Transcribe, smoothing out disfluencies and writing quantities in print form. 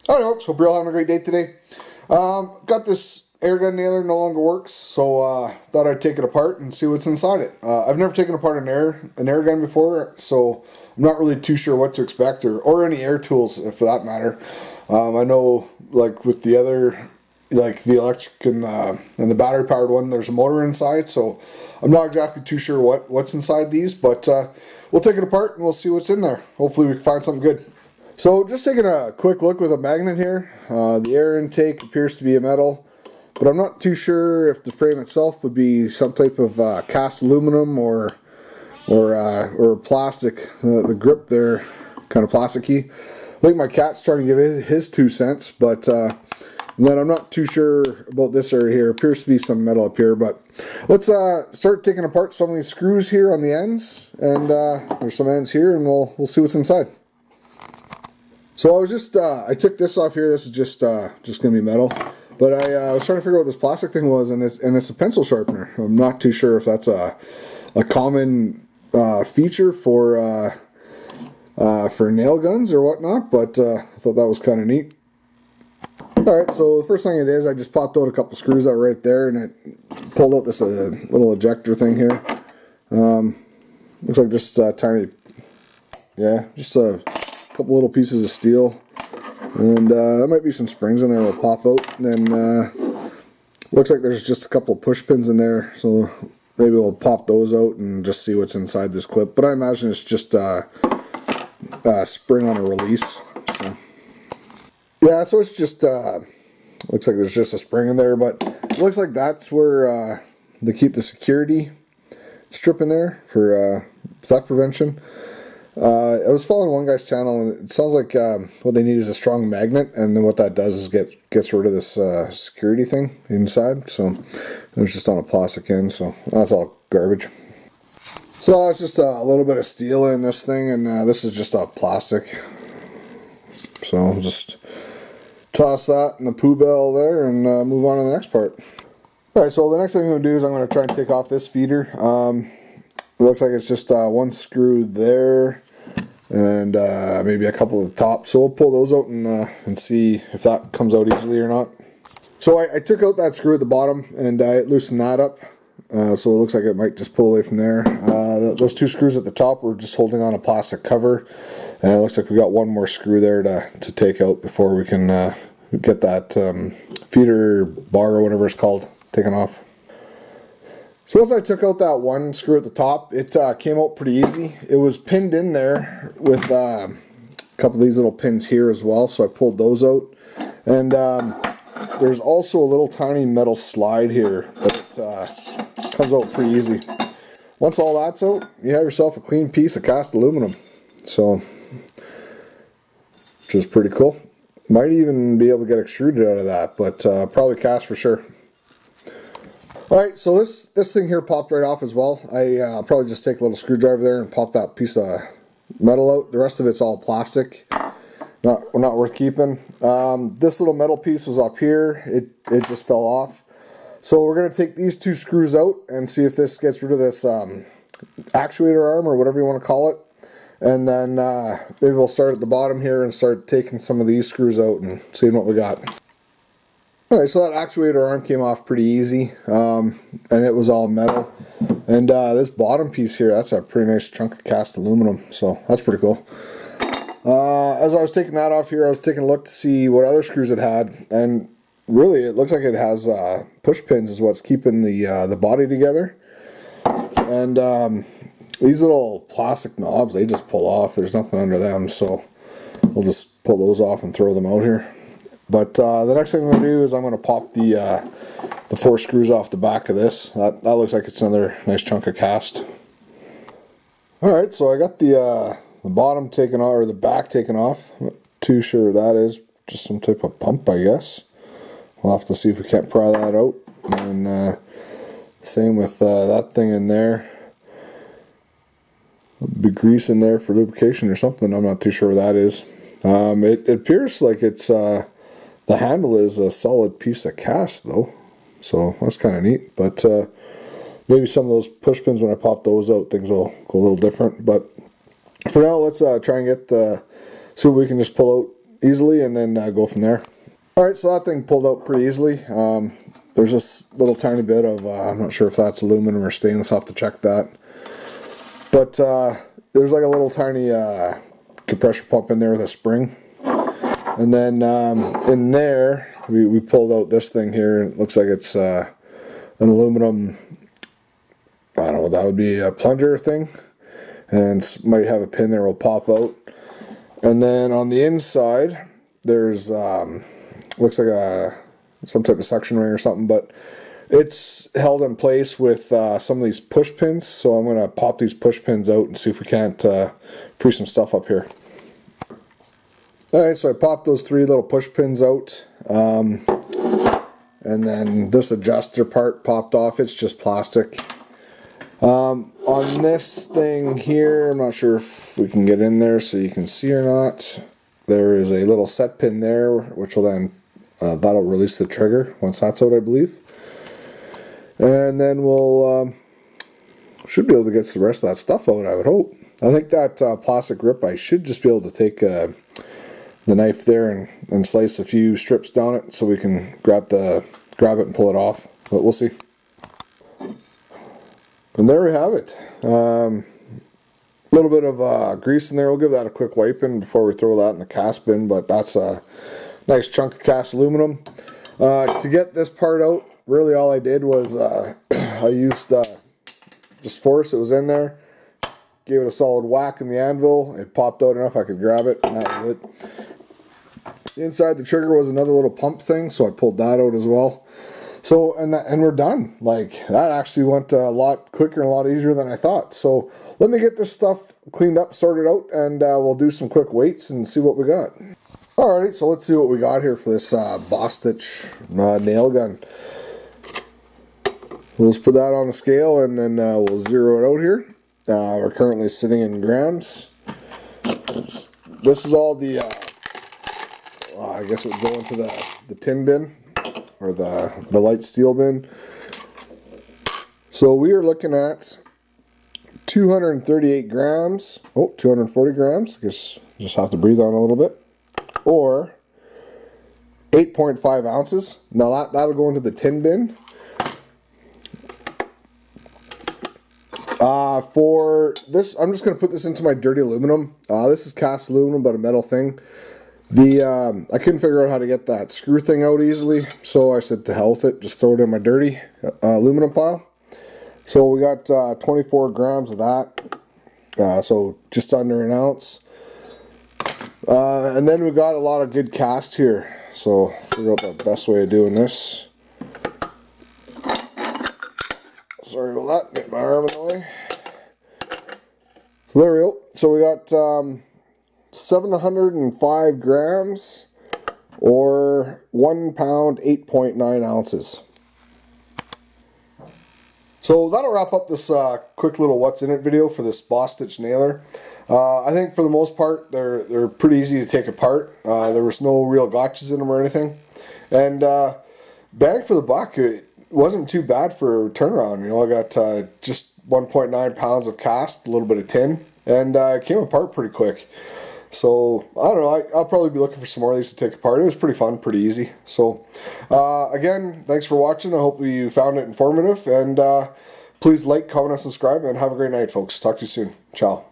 Alright folks, hope you're all having a great day today. Got this air gun nailer, no longer works, so thought I'd take it apart and see what's inside it. I've never taken apart an air gun before, so I'm not really too sure what to expect, or any air tools for that matter. I know, like with the other, like the electric and the battery powered one, there's a motor inside, so I'm not exactly too sure what's inside these, but we'll take it apart and we'll see what's in there. Hopefully we can find something good. So just taking a quick look with a magnet here. The air intake appears to be a metal, but I'm not too sure if the frame itself would be some type of cast aluminum or plastic. The grip there, kind of plasticky. I think my cat's trying to give his 2 cents, but then I'm not too sure about this area here. Appears to be some metal up here, but let's start taking apart some of these screws here on the ends, and there's some ends here, and we'll see what's inside. So I was just, I took this off here. This is just going to be metal. But I was trying to figure out what this plastic thing was, and it's a pencil sharpener. I'm not too sure if that's a common feature for nail guns or whatnot, but I thought that was kind of neat. Alright, so the first thing it is, I just popped out a couple screws out right there, and it pulled out this little ejector thing here. Looks like just a tiny, just a couple little pieces of steel, and there might be some springs in there will pop out. And then looks like there's just a couple of push pins in there, so maybe we'll pop those out and just see what's inside this clip. But I imagine it's just a spring on a release. So yeah, so it's just looks like there's just a spring in there, but it looks like that's where they keep the security strip in there for theft prevention. I was following one guy's channel, and it sounds like what they need is a strong magnet, and then what that does is gets rid of this security thing inside. So it's just on a plastic end, so that's all garbage. So it's just a little bit of steel in this thing, and this is just a plastic. So I'll just toss that in the poo bell there and move on to the next part. Alright, so the next thing I'm going to do is I'm going to try and take off this feeder. It looks like it's just one screw there, and maybe a couple at the top. So we'll pull those out and see if that comes out easily or not. So I took out that screw at the bottom, and I loosened that up. So it looks like it might just pull away from there. Those 2 screws at the top were just holding on a plastic cover, and it looks like we got one more screw there to take out before we can get that feeder bar or whatever it's called taken off. So once I took out that one screw at the top, it came out pretty easy. It was pinned in there with a couple of these little pins here as well, so I pulled those out. And there's also a little tiny metal slide here, but it comes out pretty easy. Once all that's out, you have yourself a clean piece of cast aluminum. So, which is pretty cool. Might even be able to get extruded out of that, but probably cast for sure. Alright, so this thing here popped right off as well. I'll probably just take a little screwdriver there and pop that piece of metal out. The rest of it's all plastic. Not worth keeping. This little metal piece was up here. It just fell off. So we're going to take these 2 screws out and see if this gets rid of this actuator arm or whatever you want to call it. And then maybe we'll start at the bottom here and start taking some of these screws out and seeing what we got. Alright, so that actuator arm came off pretty easy, and it was all metal. And this bottom piece here, that's a pretty nice chunk of cast aluminum, so that's pretty cool. As I was taking that off here, I was taking a look to see what other screws it had, and really it looks like it has push pins is what's keeping the body together. And these little plastic knobs, they just pull off. There's nothing under them, so we'll just pull those off and throw them out here. But the next thing I'm going to do is I'm going to pop the 4 screws off the back of this. That looks like it's another nice chunk of cast. Alright, so I got the bottom taken off, or the back taken off. I'm not too sure what that is. Just some type of pump, I guess. We'll have to see if we can't pry that out. And same with that thing in there. A bit grease in there for lubrication or something. I'm not too sure what that is. It appears like it's... the handle is a solid piece of cast though, so that's kind of neat. But maybe some of those push pins, when I pop those out, things will go a little different. But for now, let's try and get see what we can just pull out easily and then go from there. Alright, so that thing pulled out pretty easily. There's this little tiny bit of, I'm not sure if that's aluminum or stainless, I'll have to check that. But there's like a little tiny compression pump in there with a spring. And then in there, we pulled out this thing here. It looks like it's an aluminum, I don't know what that would be, a plunger thing. And might have a pin there will pop out. And then on the inside, there's, looks like some type of suction ring or something, but it's held in place with some of these push pins. So I'm going to pop these push pins out and see if we can't free some stuff up here. Alright, so I popped those 3 little push pins out, and then this adjuster part popped off. It's just plastic. On this thing here, I'm not sure if we can get in there so you can see or not. There is a little set pin there, which will then, that'll release the trigger once that's out, I believe. And then we'll, should be able to get the rest of that stuff out, I would hope. I think that plastic grip, I should just be able to take the knife there and slice a few strips down it so we can grab it and pull it off, but we'll see. And there we have it. A little bit of grease in there. We'll give that a quick wipe in before we throw that in the cast bin, but that's a nice chunk of cast aluminum. To get this part out, really all I did was I used just force. It was in there, gave it a solid whack in the anvil. It popped out enough I could grab it, and that was it. Inside the trigger was another little pump thing, so I pulled that out as well. So, and we're done. Like, that actually went a lot quicker and a lot easier than I thought. So, let me get this stuff cleaned up, sorted out, and we'll do some quick weights and see what we got. Alrighty, so let's see what we got here for this Bostitch nail gun. We'll just put that on the scale, and then we'll zero it out here. We're currently sitting in grams. This is all the, I guess it would go into the tin bin, or the light steel bin. So we are looking at 238 grams, 240 grams, I guess just have to breathe on a little bit, or 8.5 ounces. Now that'll go into the tin bin. For this, I'm just going to put this into my dirty aluminum. This is cast aluminum, but a metal thing. I couldn't figure out how to get that screw thing out easily, so I said to hell with it, just throw it in my dirty aluminum pile. So we got 24 grams of that, so just under an ounce. And then we got a lot of good cast here, so figure out the best way of doing this. Sorry about that, get my arm in the way. So there we go. So we got 705 grams, or 1 pound, 8.9 ounces. So that'll wrap up this quick little what's in it video for this Bostitch nailer. I think for the most part they're pretty easy to take apart. There was no real gotchas in them or anything, and bang for the buck. It wasn't too bad for turnaround. You know, I got just 1.9 pounds of cast, a little bit of tin, and it came apart pretty quick. So, I don't know, I'll probably be looking for some more of these to take apart. It was pretty fun, pretty easy. So, again, thanks for watching. I hope you found it informative, and please like, comment, and subscribe, and have a great night, folks. Talk to you soon. Ciao.